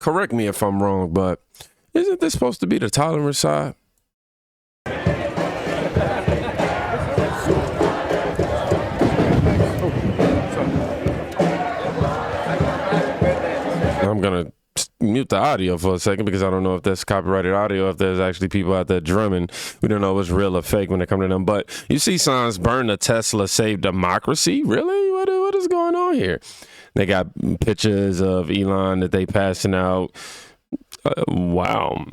Correct me if I'm wrong, but isn't this supposed to be the tolerant side? I'm going to mute the audio for a second because I don't know if that's copyrighted audio, if there's actually people out there drumming. We don't know what's real or fake when it comes to them. But you see signs, burn a Tesla, save democracy. Really? What is going on here? They got pictures of Elon that they passing out. Wow.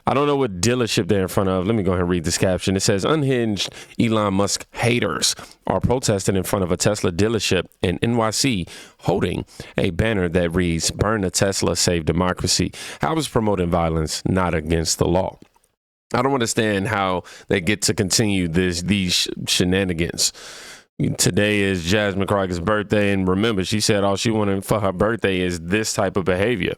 I don't know what dealership they're in front of. Let me go ahead and read this caption. It says, unhinged Elon Musk haters are protesting in front of a Tesla dealership in NYC, holding a banner that reads, burn a Tesla, save democracy. How is promoting violence not against the law? I don't understand how they get to continue these shenanigans. Today is Jasmine Crockett's birthday, and remember, she said all she wanted for her birthday is this type of behavior.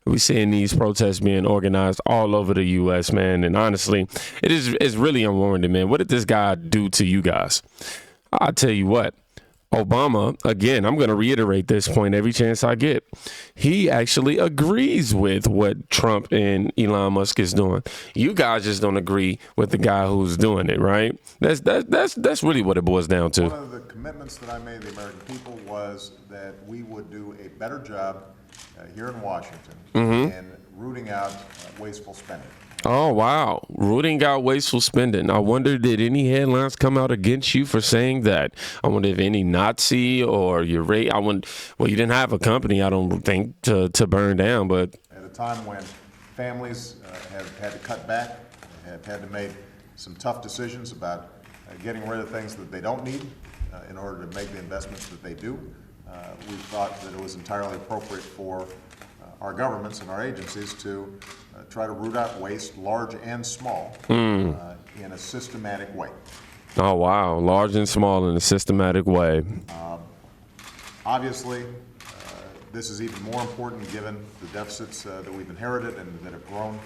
We're seeing these protests being organized all over the U.S., man. And honestly, it's really unwarranted, man. What did this guy do to you guys? I'll tell you what. Obama, again, I'm going to reiterate this point every chance I get. He actually agrees with what Trump and Elon Musk is doing. You guys just don't agree with the guy who's doing it, right? That's really what it boils down to. One of the commitments that I made to the American people was that we would do a better job here in Washington in rooting out wasteful spending. Oh, wow. Rooting out wasteful spending. I wonder, did any headlines come out against you for saying that? I wonder if any Nazi or your rate. Well, you didn't have a company, I don't think, to burn down. But at a time when families have had to cut back, have had to make some tough decisions about getting rid of things that they don't need in order to make the investments that they do, we thought that it was entirely appropriate for our governments and our agencies to try to root out waste, large and small, in a systematic way. Oh, wow. Large and small in a systematic way. Obviously, this is even more important given the deficits that we've inherited and that have grown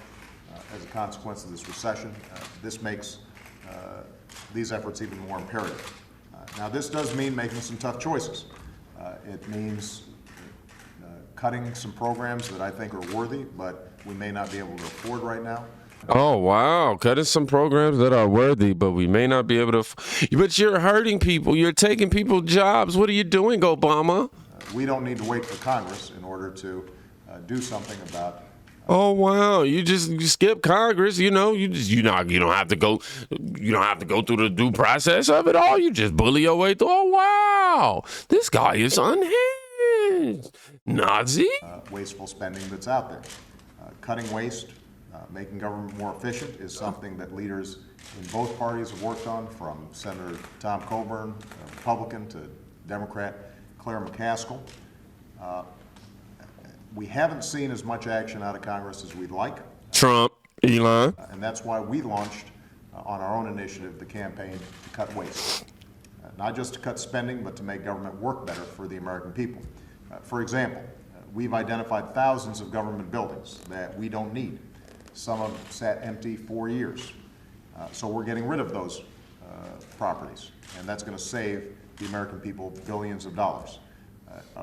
as a consequence of this recession. This makes these efforts even more imperative. Now, this does mean making some tough choices. It means cutting some programs that I think are worthy, but we may not be able to afford right now. Oh, wow. Cutting some programs that are worthy, but we may not be able to. But you're hurting people. You're taking people's jobs. What are you doing, Obama? We don't need to wait for Congress in order to do something about. Oh, wow. You skip Congress. You don't have to go. You don't have to go through the due process of it all. You just bully your way through. Oh, wow. This guy is unhinged. Nazi? Wasteful spending that's out there. Cutting waste, making government more efficient is something that leaders in both parties have worked on, from Senator Tom Coburn, Republican, to Democrat Claire McCaskill. We haven't seen as much action out of Congress as we'd like. Trump, Elon. And that's why we launched on our own initiative the campaign to cut waste. Not just to cut spending, but to make government work better for the American people. For example, we've identified thousands of government buildings that we don't need. Some have sat empty for years. So we're getting rid of those properties, and that's going to save the American people billions of dollars.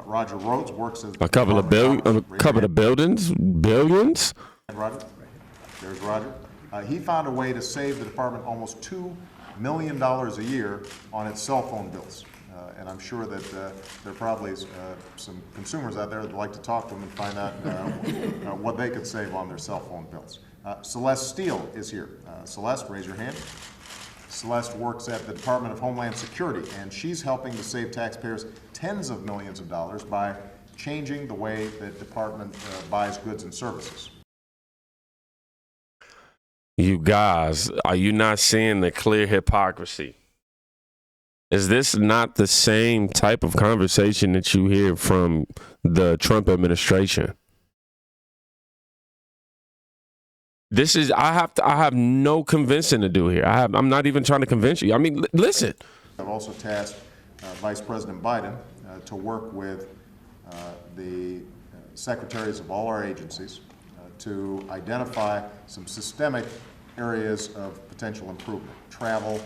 Roger Rhodes works as a couple of buildings, billions. Roger, there's Roger. He found a way to save the department almost $2 million a year on its cell phone bills. And I'm sure that there are probably some consumers out there that would like to talk to them and find out what they could save on their cell phone bills. Celeste Steele is here. Celeste, raise your hand. Celeste works at the Department of Homeland Security, and she's helping to save taxpayers tens of millions of dollars by changing the way that department buys goods and services. You guys, are you not seeing the clear hypocrisy? Is this not the same type of conversation that you hear from the Trump administration? This is, I have no convincing to do here. I'm not even trying to convince you. I mean, listen. I've also tasked Vice President Biden to work with the secretaries of all our agencies to identify some systemic areas of potential improvement: travel,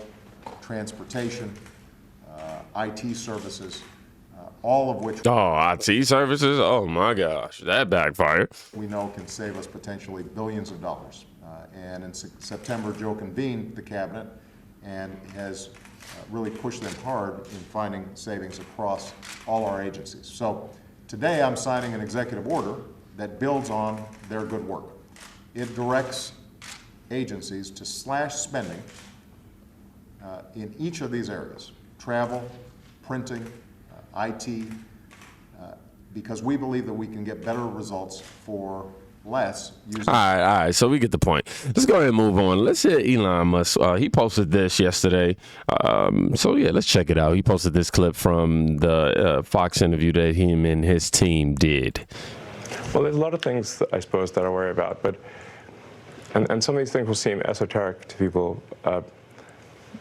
transportation, IT services, all of which IT services? Oh my gosh, that backfired. we know can save us potentially billions of dollars. And in September, Joe convened the cabinet and has really pushed them hard in finding savings across all our agencies. So today I'm signing an executive order that builds on their good work. It directs agencies to slash spending in each of these areas: travel, printing, IT, because we believe that we can get better results for less using. All right. So we get the point. Let's go ahead and move on. Let's hear Elon Musk. He posted this yesterday. Let's check it out. He posted this clip from the Fox interview that him and his team did. Well, there's a lot of things, I suppose, that I worry about, but and some of these things will seem esoteric to people.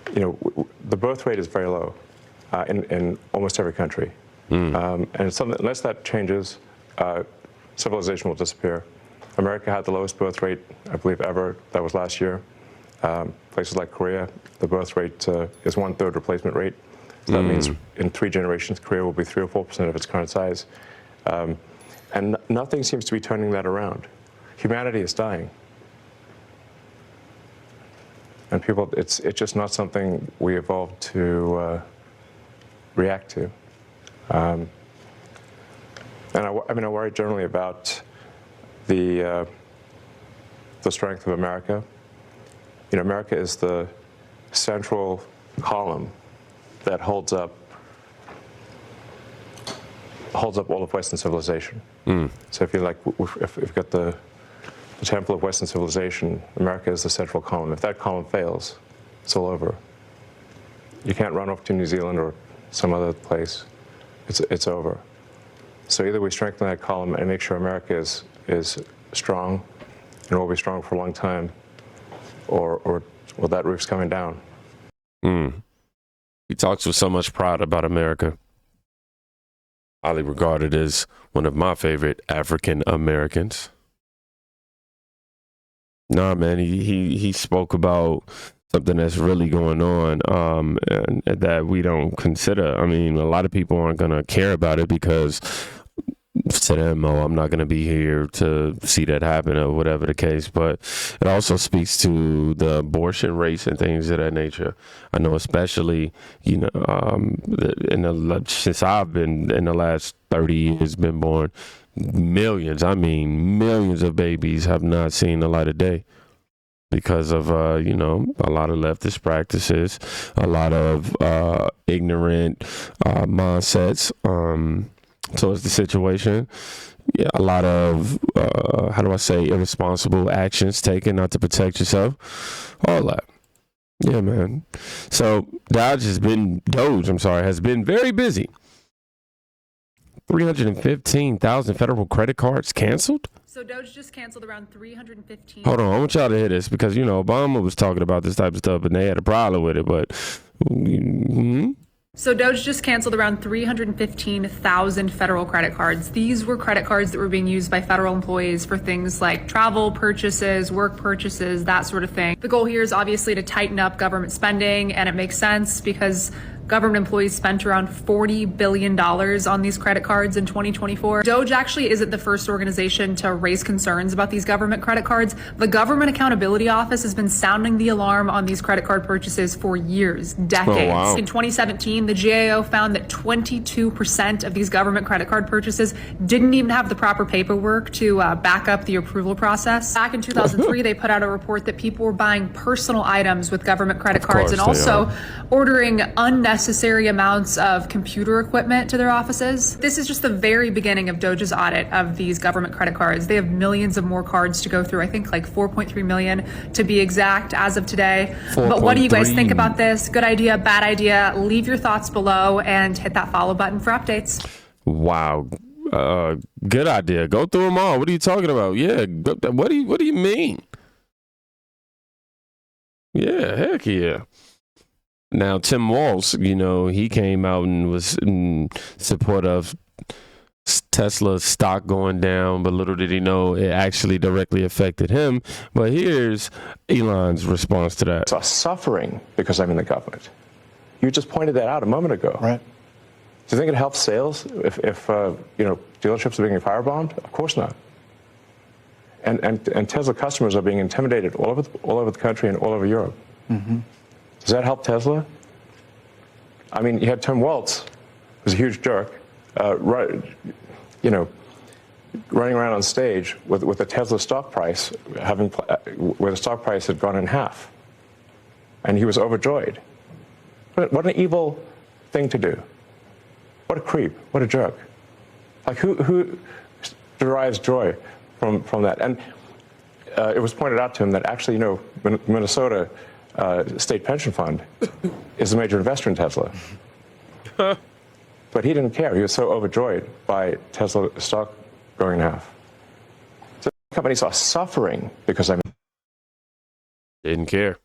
The birth rate is very low in almost every country, and it's something, unless that changes, civilization will disappear. America had the lowest birth rate, I believe, ever. That was last year. Places like Korea, the birth rate is 1/3 replacement rate. So that means in 3 generations, Korea will be 3 or 4% of its current size. And nothing seems to be turning that around. Humanity is dying. And people, it's just not something we evolved to react to. And I worry generally about the strength of America. America is the central column that holds up all of Western civilization. So if you've got the temple of Western civilization, America is the central column. If that column fails, it's all over. You can't run off to New Zealand or some other place. It's over. So either we strengthen that column and make sure America is strong and will be strong for a long time, or that roof's coming down. He talks with so much pride about America. Highly regarded as one of my favorite African Americans. Nah, man, he spoke about something that's really going on, and that we don't consider. I mean, a lot of people aren't going to care about it because to them, I'm not going to be here to see that happen or whatever the case. But it also speaks to the abortion rates and things of that nature. I know, especially, since I've been in the last 30 years, been born, millions of babies have not seen the light of day because of, a lot of leftist practices, a lot of ignorant mindsets towards the situation. Yeah, a lot of, irresponsible actions taken not to protect yourself. All that. Yeah, man. So DOGE has been very busy. 315,000 federal credit cards canceled? So DOGE just canceled around 315. Hold on, I want y'all to hear this because, Obama was talking about this type of stuff and they had a problem with it, but... So DOGE just canceled around 315,000 federal credit cards. These were credit cards that were being used by federal employees for things like travel purchases, work purchases, that sort of thing. The goal here is obviously to tighten up government spending, and it makes sense because government employees spent around $40 billion on these credit cards in 2024. DOGE actually isn't the first organization to raise concerns about these government credit cards. The Government Accountability Office has been sounding the alarm on these credit card purchases for years, decades. Oh, wow. In 2017, the GAO found that 22% of these government credit card purchases didn't even have the proper paperwork to back up the approval process. Back in 2003, they put out a report that people were buying personal items with government credit cards and also ordering unnecessary amounts of computer equipment to their offices. This is just the very beginning of DOGE's audit of these government credit cards. They have millions of more cards to go through. I think like 4.3 million to be exact as of today. But what do you guys think about this? Good idea, bad idea? Leave your thoughts below and hit that follow button for updates. Wow. Good idea. Go through them all. What are you talking about? Yeah. What do you mean? Yeah, heck yeah. Now, Tim Walz, he came out and was in support of Tesla stock going down, but little did he know it actually directly affected him. But here's Elon's response to that. It's suffering because I'm in the government. You just pointed that out a moment ago. Right. Do you think it helps sales if dealerships are being firebombed? Of course not. And Tesla customers are being intimidated all over the country and all over Europe. Mm-hmm. Does that help Tesla? I mean, you had Tim Walz, who's a huge jerk, running around on stage with the Tesla stock price where the stock price had gone in half, and he was overjoyed. What an evil thing to do! What a creep! What a jerk! Like who derives joy from that? And it was pointed out to him that actually, Minnesota State Pension Fund is a major investor in Tesla. But he didn't care. He was so overjoyed by Tesla stock going in half. So companies are suffering because didn't care.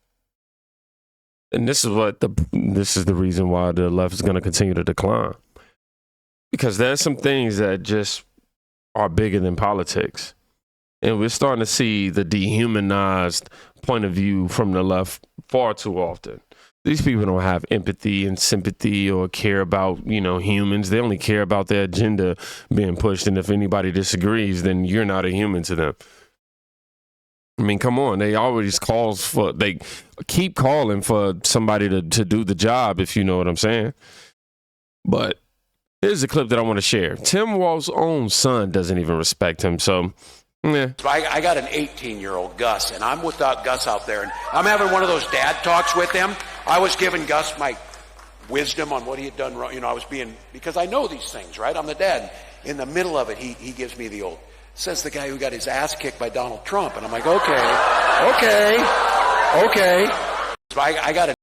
And this is the reason why the left is going to continue to decline. Because there's some things that just are bigger than politics. And we're starting to see the dehumanized point of view from the left far too often. These people don't have empathy and sympathy or care about, humans. They only care about their agenda being pushed. And if anybody disagrees, then you're not a human to them. I mean, come on. They keep calling for somebody to do the job, if you know what I'm saying. But here's a clip that I want to share. Tim Walz's own son doesn't even respect him. So, yeah. I got an 18-year-old, Gus, and I'm with Gus out there, and I'm having one of those dad talks with him. I was giving Gus my wisdom on what he had done wrong. Because I know these things, right? I'm the dad. In the middle of it, he gives me the old, says the guy who got his ass kicked by Donald Trump. And I'm like, okay. I got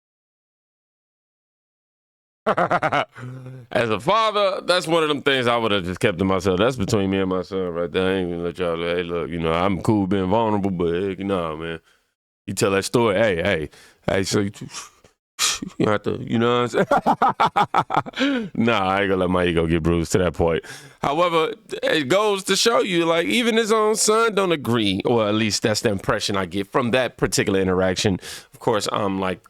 As a father, that's one of them things I would have just kept to myself. That's between me and my son right there. I ain't gonna let y'all, hey, look, I'm cool being vulnerable, but heck, nah, man. You tell that story, hey, so you have to, what I'm saying? Nah, I ain't gonna let my ego get bruised to that point. However, it goes to show you, like, even his own son don't agree, or at least that's the impression I get from that particular interaction. Of course, I'm like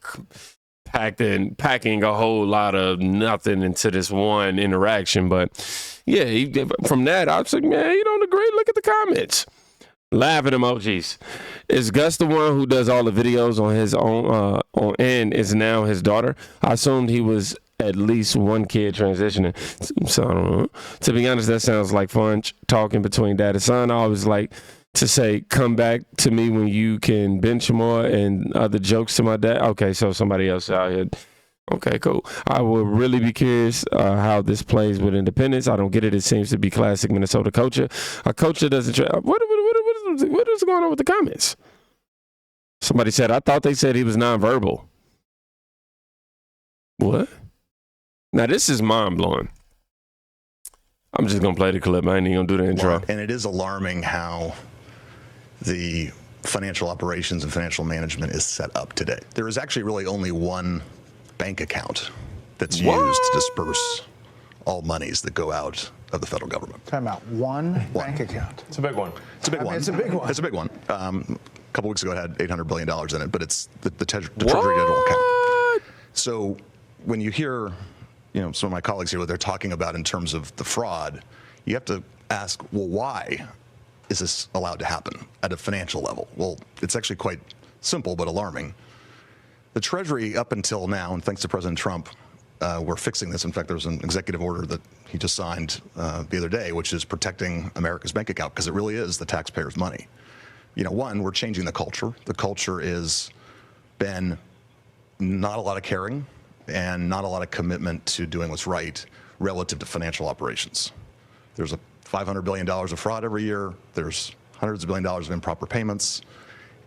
packing a whole lot of nothing into this one interaction, but yeah, from that, I was like, man, you don't agree? Look at the comments. Laughing emojis. Is Gus the one who does all the videos on his own and is now his daughter? I assumed he was at least one kid transitioning. So I don't know. To be honest, that sounds like fun talking between dad and son. I always like to say, come back to me when you can bench more and other jokes to my dad. Okay, so somebody else out here. Okay, cool. I will really be curious how this plays with independence. I don't get it. It seems to be classic Minnesota culture. A culture doesn't what is going on with the comments? Somebody said, I thought they said he was nonverbal. What? Now, this is mind-blowing. I'm just going to play the clip. I ain't even going to do the intro. And it is alarming how the financial operations and financial management is set up today. There is actually really only one bank account that's used to disperse all monies that go out of the federal government. Time out. One bank account. It's a big one. It's a big one. It's a big one. It's a big one. A couple weeks ago, it had $800 billion in it, but it's the Treasury General account. So when you hear, some of my colleagues here, what they're talking about in terms of the fraud, you have to ask, well, why is this allowed to happen at a financial level? Well, it's actually quite simple but alarming. The Treasury, up until now, and thanks to President Trump, we're fixing this. In fact, there was an executive order that he just signed the other day, which is protecting America's bank account, because it really is the taxpayers' money. One, we're changing the culture. The culture has been not a lot of caring and not a lot of commitment to doing what's right relative to financial operations. There's a $500 billion of fraud every year. There's hundreds of billions of dollars of improper payments,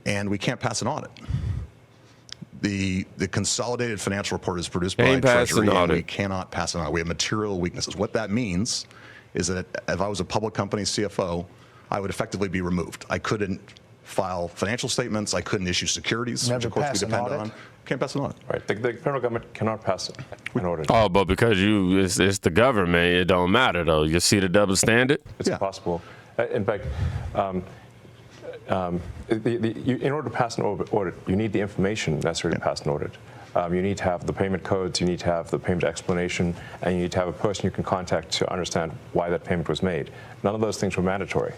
and we can't pass an audit. The consolidated financial report is produced by Treasury, and we cannot pass it on. We have material weaknesses. What that means is that if I was a public company CFO, I would effectively be removed. I couldn't file financial statements. I couldn't issue securities, which of course we depend on. Can't pass an audit. Right. The federal government cannot pass an audit. Oh, but because it's the government, it don't matter though. You see the double standard? It's impossible. In fact, in order to pass an audit, you need the information necessary to pass an audit. You need to have the payment codes, you need to have the payment explanation, and you need to have a person you can contact to understand why that payment was made. None of those things were mandatory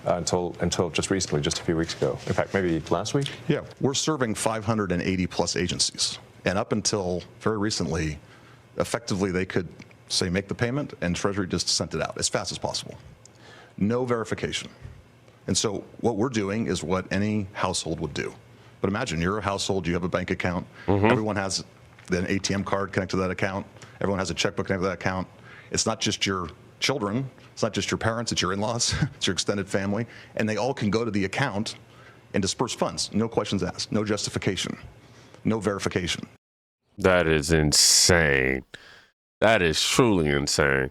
until just recently, just a few weeks ago. In fact, maybe last week? Yeah, we're serving 580 plus agencies. And up until very recently, effectively they could say make the payment and Treasury just sent it out as fast as possible. No verification. And so what we're doing is what any household would do. But imagine you're a household, you have a bank account, everyone has an ATM card connected to that account, everyone has a checkbook connected to that account. It's not just your children, it's not just your parents, it's your in-laws, it's your extended family, and they all can go to the account and disperse funds. No questions asked, no justification, no verification. That is insane. That is truly insane.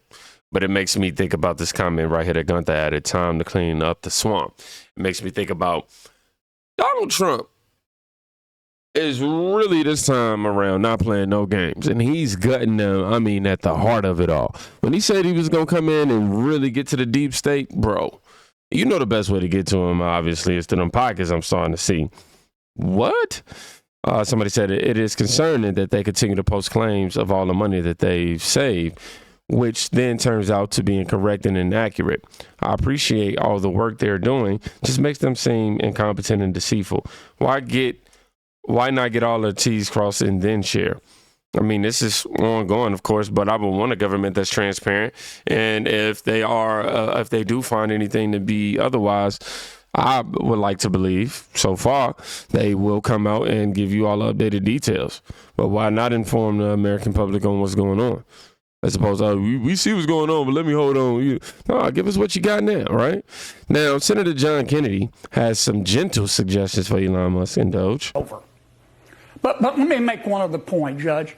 But it makes me think about this comment right here that Gunther added, time to clean up the swamp. It makes me think about Donald Trump is really this time around not playing no games. And he's gutting them, I mean, at the heart of it all. When he said he was going to come in and really get to the deep state, bro, you know the best way to get to him, obviously, is to them pockets I'm starting to see. What? Somebody said it is concerning that they continue to post claims of all the money that they've saved, which then turns out to be incorrect and inaccurate. I appreciate all the work they're doing. Just makes them seem incompetent and deceitful. Why not get all the T's crossed and then share? I mean, this is ongoing, of course, but I would want a government that's transparent. And if they do find anything to be otherwise, I would like to believe, so far, they will come out and give you all updated details. But why not inform the American public on what's going on? As opposed to, we see what's going on, but let me hold on. No, give us what you got now, right? Now, Senator John Kennedy has some gentle suggestions for Elon Musk and DOGE. Over. But let me make one other point, Judge.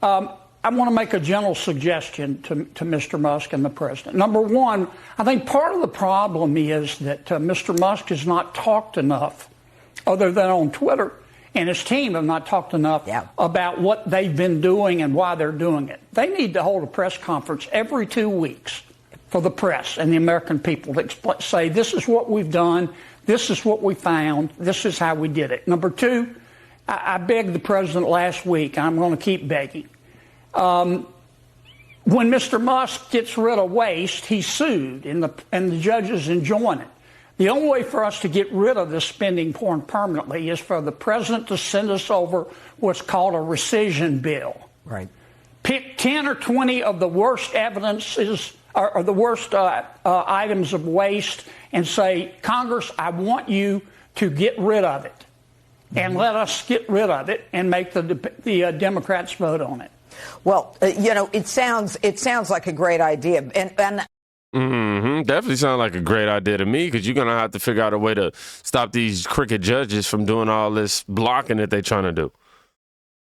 I want to make a general suggestion to Mr. Musk and the president. Number one, I think part of the problem is that Mr. Musk has not talked enough, other than on Twitter, and his team have not talked enough about what they've been doing and why they're doing it. They need to hold a press conference every 2 weeks for the press and the American people to say, this is what we've done, this is what we found, this is how we did it. Number two, I begged the president last week, and I'm going to keep begging. When Mr. Musk gets rid of waste, he's sued, and the judges enjoin it. The only way for us to get rid of this spending porn permanently is for the president to send us over what's called a rescission bill. Right. Pick 10 or 20 of the worst evidences or the worst items of waste and say, Congress, I want you to get rid of it. And let us get rid of it and make the Democrats vote on it. Well, it sounds like a great idea, and definitely sounds like a great idea to me, because you're gonna have to figure out a way to stop these crooked judges from doing all this blocking that they're trying to do.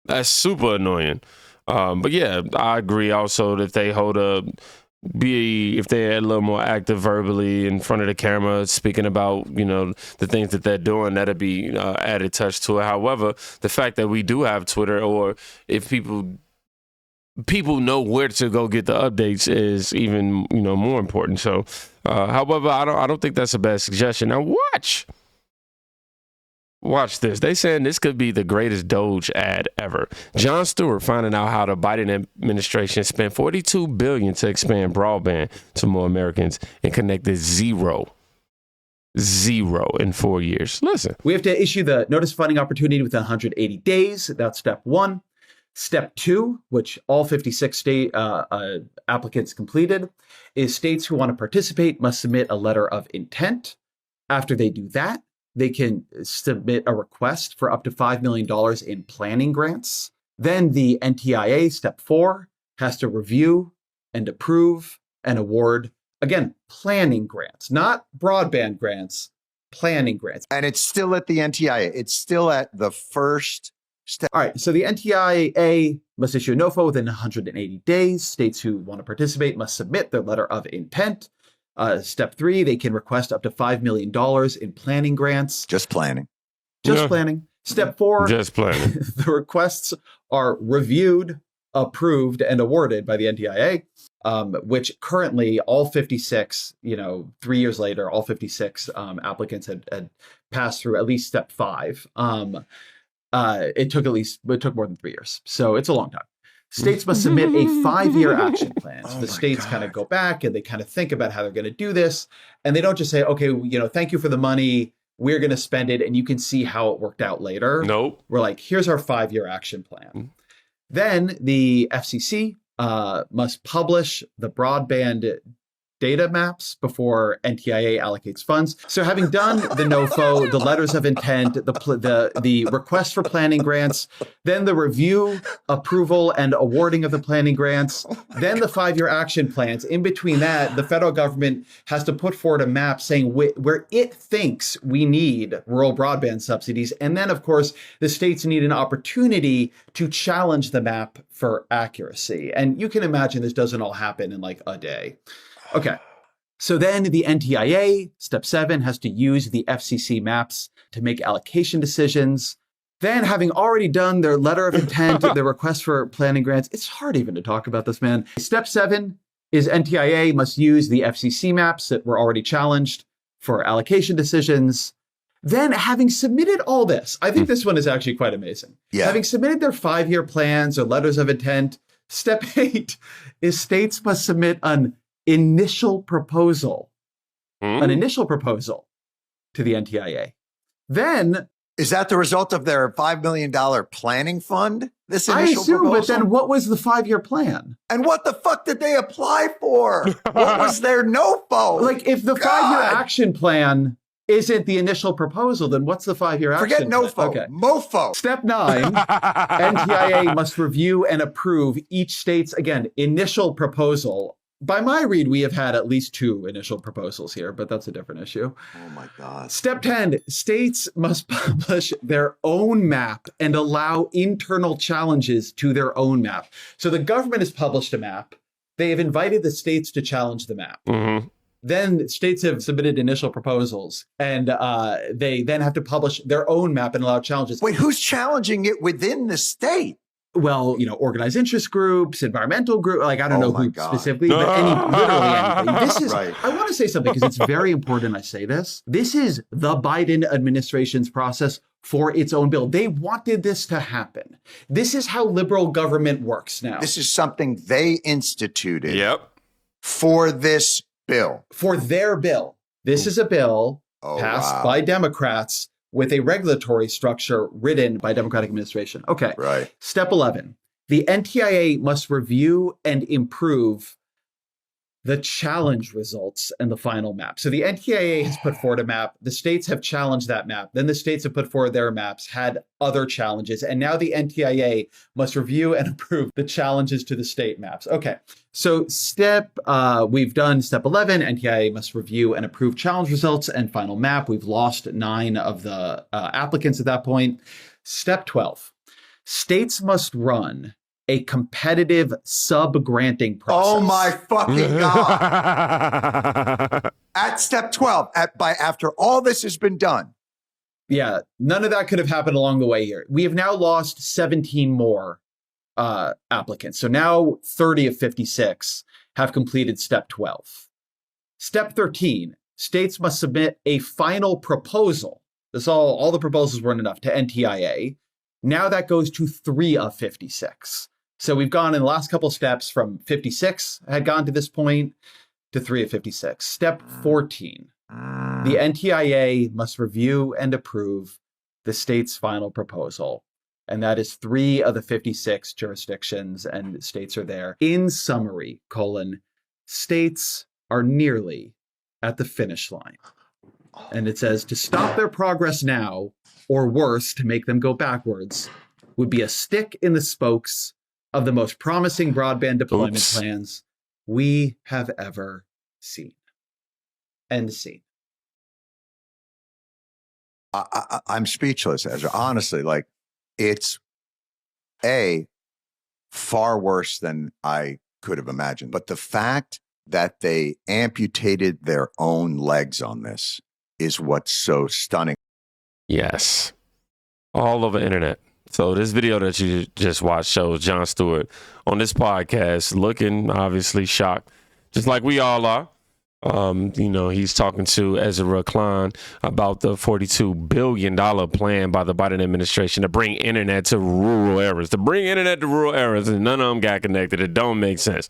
That's super annoying. But yeah, I agree. Also, that they if they're a little more active verbally in front of the camera, speaking about, the things that they're doing, that'd be added touch to it. However, the fact that we do have Twitter, or if people know where to go get the updates, is even, more important. So, however, I don't think that's a bad suggestion. Now watch this. They saying this could be the greatest DOGE ad ever. Jon Stewart finding out how the Biden administration spent $42 billion to expand broadband to more Americans and connected zero in 4 years. Listen. We have to issue the notice of funding opportunity within 180 days. That's step one. Step two, which all 56 state applicants completed, is states who want to participate must submit a letter of intent. After they do that, they can submit a request for up to $5 million in planning grants. Then the NTIA, step 4, has to review and approve and award, again, planning grants, not broadband grants, planning grants. And it's still at the NTIA. It's still at the first step. All right, so the NTIA must issue a NOFA within 180 days. States who want to participate must submit their letter of intent. Step 3, they can request up to $5 million in planning grants. Just planning. Planning. Step 4, just planning. The requests are reviewed, approved, and awarded by the NTIA, which currently all 56, 3 years later, all 56 applicants had passed through at least step 5. it took more than 3 years. So it's a long time. States must submit a 5-year action plan. So the states kind of go back and they kind of think about how they're going to do this. And they don't just say, okay, thank you for the money. We're going to spend it. And you can see how it worked out later. Nope. We're like, here's our 5-year action plan. Then the FCC must publish the broadband data maps before NTIA allocates funds. So having done the NOFO, the letters of intent, the request for planning grants, then the review, approval, and awarding of the planning grants, then the 5-year action plans. In between that, the federal government has to put forward a map saying where it thinks we need rural broadband subsidies. And then, of course, the states need an opportunity to challenge the map for accuracy. And you can imagine this doesn't all happen in like a day. Okay, so then the NTIA, step 7, has to use the FCC maps to make allocation decisions. Then, having already done their letter of intent, their request for planning grants, it's hard even to talk about this, man. Step 7 is NTIA must use the FCC maps that were already challenged for allocation decisions. Then, having submitted all this, I think this one is actually quite amazing. Yeah. Having submitted their 5-year plans or letters of intent, step 8 is states must submit an initial proposal to the NTIA. Then, is that the result of their $5 million planning fund? This I initial assume, proposal? but then what was the 5-year plan? And what the fuck did they apply for? What was their NOFO? Like, if the 5-year action plan isn't the initial proposal, then what's the 5-year action Forget plan? NOFO. Okay. MOFO. Step 9, NTIA must review and approve each state's, again, initial proposal. By my read, we have had at least 2 initial proposals here, but that's a different issue. Oh my God. Step 10, states must publish their own map and allow internal challenges to their own map. So the government has published a map. They have invited the states to challenge the map. Mm-hmm. Then states have submitted initial proposals, and they then have to publish their own map and allow challenges. Wait, who's challenging it within the state? Well, organized interest groups, environmental group, like I don't know who God. specifically, but literally anybody. This is, Right. I want to say something because it's very important I say this. This is the Biden administration's process for its own bill. They wanted this to happen. This is how liberal government works now. This is something they instituted Yep. for this bill. For their bill. This is a bill passed by Democrats with a regulatory structure written by Democratic administration. Okay. Right. Step 11. The NTIA must review and improve the challenge results and the final map. So the NTIA has put forward a map. The states have challenged that map. Then the states have put forward their maps, had other challenges. And now the NTIA must review and approve the challenges to the state maps. Okay. So we've done step 11. NTIA must review and approve challenge results and final map. We've lost 9 of the applicants at that point. Step 12. States must run a competitive sub-granting process. Oh my fucking God. At step 12, after all this has been done. Yeah, none of that could have happened along the way here. We have now lost 17 more applicants. So now 30 of 56 have completed step 12. Step 13, states must submit a final proposal. All the proposals weren't enough to NTIA. Now that goes to 3 of 56. So we've gone in the last couple steps from 56 had gone to this point to 3 of 56. Step 14, the NTIA must review and approve the state's final proposal. And that is 3 of the 56 jurisdictions and states are there. In summary, states are nearly at the finish line. And it says to stop their progress now, or worse, to make them go backwards, would be a stick in the spokes of the most promising broadband deployment plans we have ever seen. End scene. I'm speechless, Ezra. Honestly, it's far worse than I could have imagined. But the fact that they amputated their own legs on this is what's so stunning. Yes. All over the internet. So this video that you just watched shows Jon Stewart on this podcast looking obviously shocked, just like we all are. You know, he's talking to Ezra Klein about the $42 billion plan by the Biden administration to bring internet to rural areas. And none of them got connected. It don't make sense.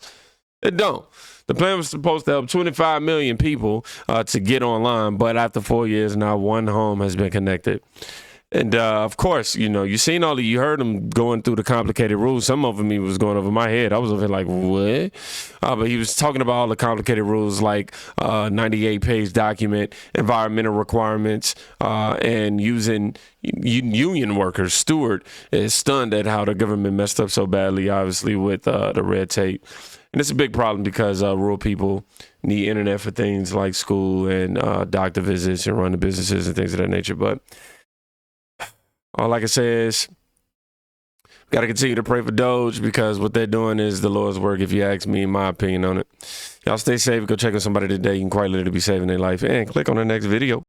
It don't. The plan was supposed to help 25 million people to get online, but after 4 years, not one home has been connected. And of course, you know, you heard him going through the complicated rules. Some of them he was going over my head. I was over here like, what? But he was talking about all the complicated rules, like 98-page document, environmental requirements, and using union workers. Stewart is stunned at how the government messed up so badly, obviously, with the red tape. And it's a big problem because rural people need internet for things like school and doctor visits and running businesses and things of that nature. But all I can say is, got to continue to pray for DOGE, because what they're doing is the Lord's work, if you ask me, my opinion on it. Y'all stay safe. Go check on somebody today. You can quite literally be saving their life. And click on the next video.